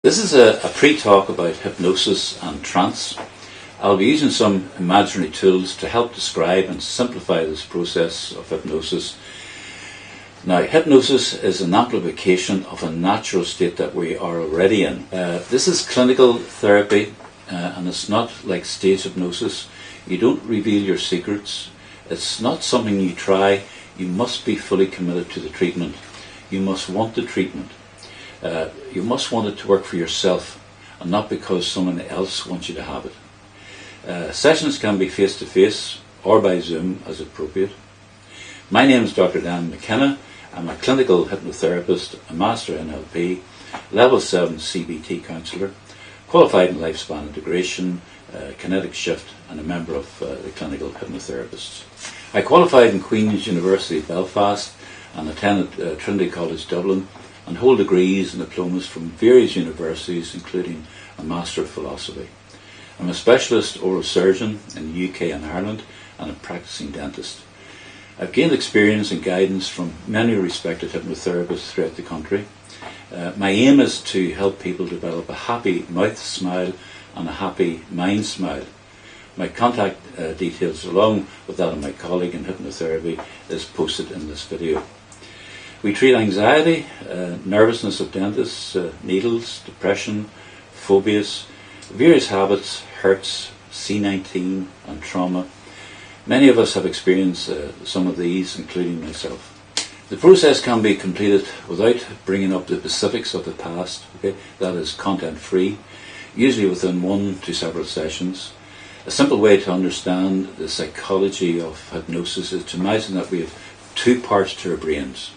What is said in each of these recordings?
This is a pre-talk about hypnosis and trance. I'll be using some imaginary tools to help describe and simplify this process of hypnosis. Now, hypnosis is an amplification of a natural state that we are already in. This is clinical therapy, and it's not like stage hypnosis. You don't reveal your secrets. It's not something you try. You must be fully committed to the treatment. You must want the treatment. You must want it to work for yourself and not because someone else wants you to have it. Sessions can be face-to-face or by Zoom as appropriate. My name is Dr. Dan McKenna. I'm a clinical hypnotherapist, a master NLP, level 7 CBT counsellor, qualified in lifespan integration, kinetic shift, and a member of the clinical hypnotherapists. I qualified in Queen's University Belfast and attended Trinity College Dublin, and hold degrees and diplomas from various universities, including a Master of Philosophy. I'm a specialist oral surgeon in the UK and Ireland, and a practicing dentist. I've gained experience and guidance from many respected hypnotherapists throughout the country. My aim is to help people develop a happy mouth smile and a happy mind smile. My contact details, along with that of my colleague in hypnotherapy, is posted in this video. We treat anxiety, nervousness of dentists, needles, depression, phobias, various habits, hurts, C19 and trauma. Many of us have experienced some of these, including myself. The process can be completed without bringing up the specifics of the past, that is content-free, usually within 1 to several sessions. A simple way to understand the psychology of hypnosis is to imagine that we have two parts to our brains.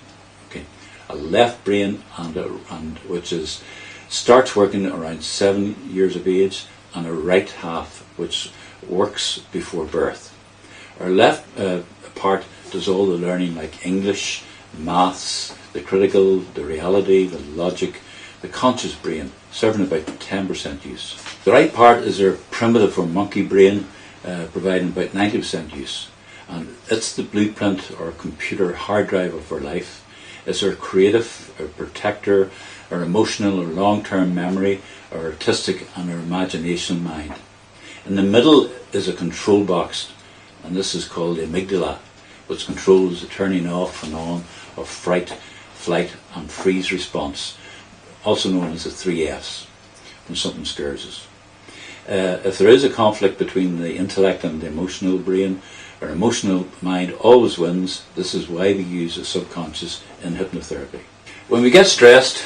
A left brain which starts working around 7 years of age, and a right half which works before birth. Our left part does all the learning, like English, maths, the critical, the reality, the logic, the conscious brain, serving about 10% use. The right part is our primitive or monkey brain, providing about 90% use. And it's the blueprint or computer hard drive of our life. It's our creative, our protector, our emotional or long-term memory, our artistic and our imagination mind. In the middle is a control box, and this is called the amygdala, which controls the turning off and on of fright, flight and freeze response, also known as the 3 Fs, when something scares us. If there is a conflict between the intellect and the emotional brain, our emotional mind always wins. This is why we use the subconscious in hypnotherapy. When we get stressed,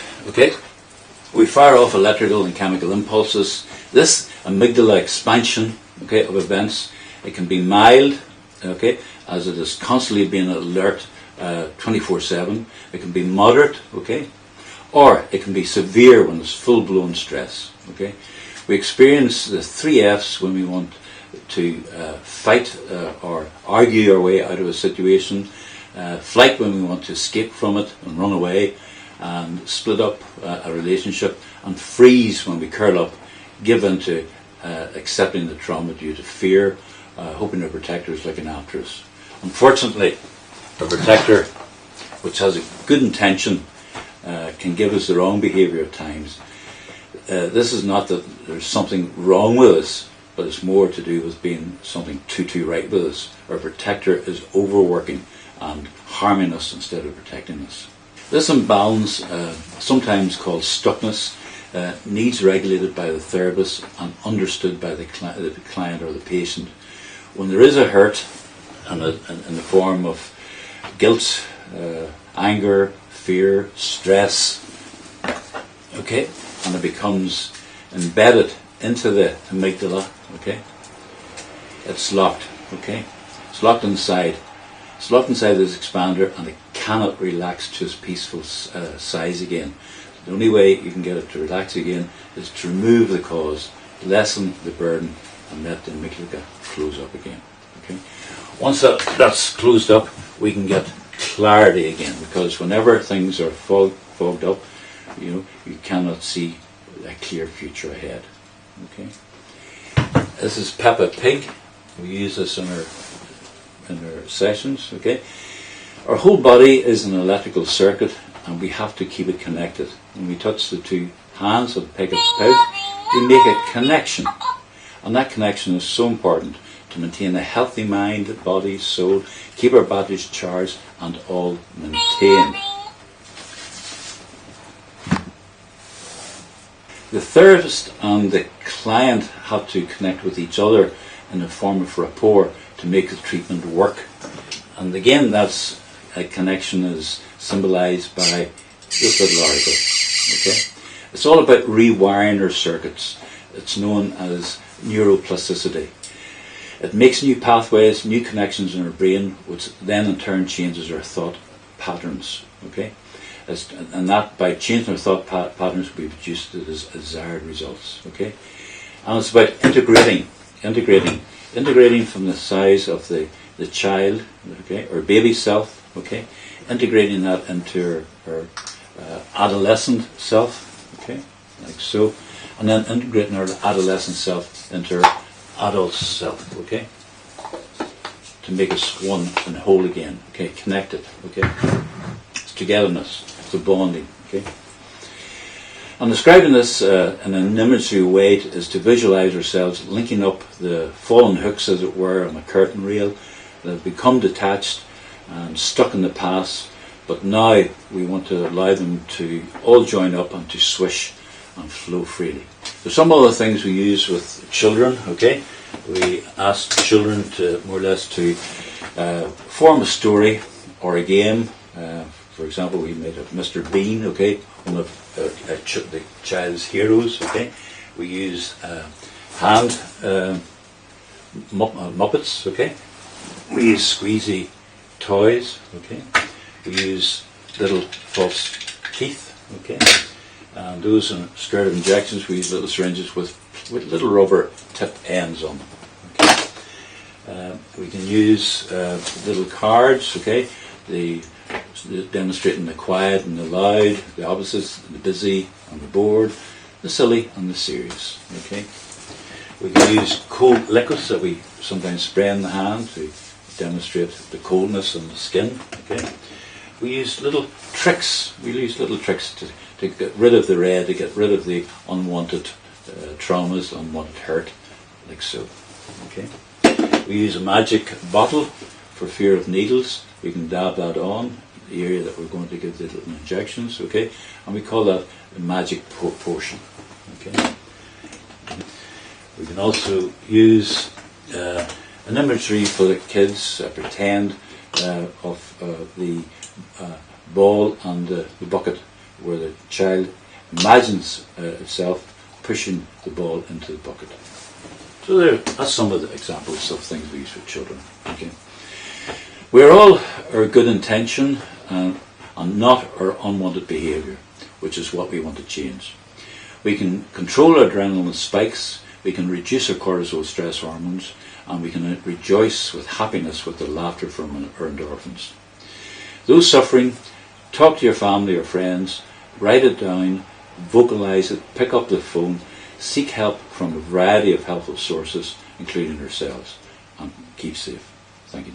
we fire off electrical and chemical impulses. This amygdala expansion, of events, it can be mild, as it is constantly being alert 24/7. It can be moderate, or it can be severe when it's full-blown stress. We experience the 3 Fs when we want to fight or argue our way out of a situation, flight when we want to escape from it and run away and split up a relationship, and freeze when we curl up, give in to accepting the trauma due to fear, hoping our protector is looking after us. Unfortunately, a protector which has a good intention can give us the wrong behaviour at times. This is not that there's something wrong with us, but it's more to do with being something too right with us. Our protector is overworking and harming us instead of protecting us. This imbalance, sometimes called stuckness, needs regulated by the therapist and understood by the client or the patient. When there is a hurt in the form of guilt, anger, fear, stress, and it becomes embedded into the amygdala, it's locked, it's locked inside. It's locked inside this expander, and it cannot relax to its peaceful size again. The only way you can get it to relax again is to remove the cause, lessen the burden, and let the amygdala close up again. Once that's closed up, we can get clarity again, because whenever things are fogged up, you cannot see a clear future ahead. This is Peppa Pig. We use this in our sessions. Our whole body is an electrical circuit, and we have to keep it connected. When we touch the two hands or pick up spout, we make a connection. And that connection is so important to maintain a healthy mind, body, soul, keep our batteries charged, and all maintained. The therapist and the client have to connect with each other in a form of rapport to make the treatment work. And again, that's a connection is symbolised by this little article. Okay? It's all about rewiring our circuits. It's known as neuroplasticity. It makes new pathways, new connections in our brain, which then in turn changes our thought patterns. Okay? And that, by changing our thought patterns, we produce the desired results. Okay? And it's about integrating from the size of the child, okay, or baby self, okay, integrating that into our adolescent self, okay, like so, and then integrating our adolescent self into our adult self, okay, to make us one and whole again, okay, connected, okay. It's togetherness, it's a bonding, okay. And describing this in an imagery way is to visualise ourselves linking up the fallen hooks, as it were, on a curtain rail that have become detached and stuck in the past, but now we want to allow them to all join up and to swish and flow freely. There's some other things we use with children, okay? We ask children to more or less to form a story or a game. For example, we made of Mr. Bean, okay, one of the child's heroes, okay. We use hand Muppets, okay. We use squeezy toys, okay. We use little false teeth, okay. And those are scared of injections. We use little syringes with little rubber tip ends on them, okay. We can use little cards, okay. Demonstrating the quiet and the loud, the opposites, the busy and the bored, the silly and the serious. Okay. We can use cold liquids that we sometimes spray in the hand to demonstrate the coldness on the skin. Okay. We use little tricks. We use little tricks to get rid of the red, to get rid of the unwanted traumas, unwanted hurt, like so. Okay. We use a magic bottle for fear of needles. We can dab that on the area that we're going to give the little injections, okay, and we call that a magic potion, okay. We can also use an imagery for the kids, pretend of the ball and the bucket, where the child imagines itself pushing the ball into the bucket. So that's some of the examples of things we use with children, okay. We're all our good intention and not our unwanted behaviour, which is what we want to change. We can control our adrenaline spikes, we can reduce our cortisol stress hormones, and we can rejoice with happiness with the laughter from our endorphins. Those suffering, talk to your family or friends, write it down, vocalise it, pick up the phone, seek help from a variety of helpful sources, including yourselves, and keep safe. Thank you.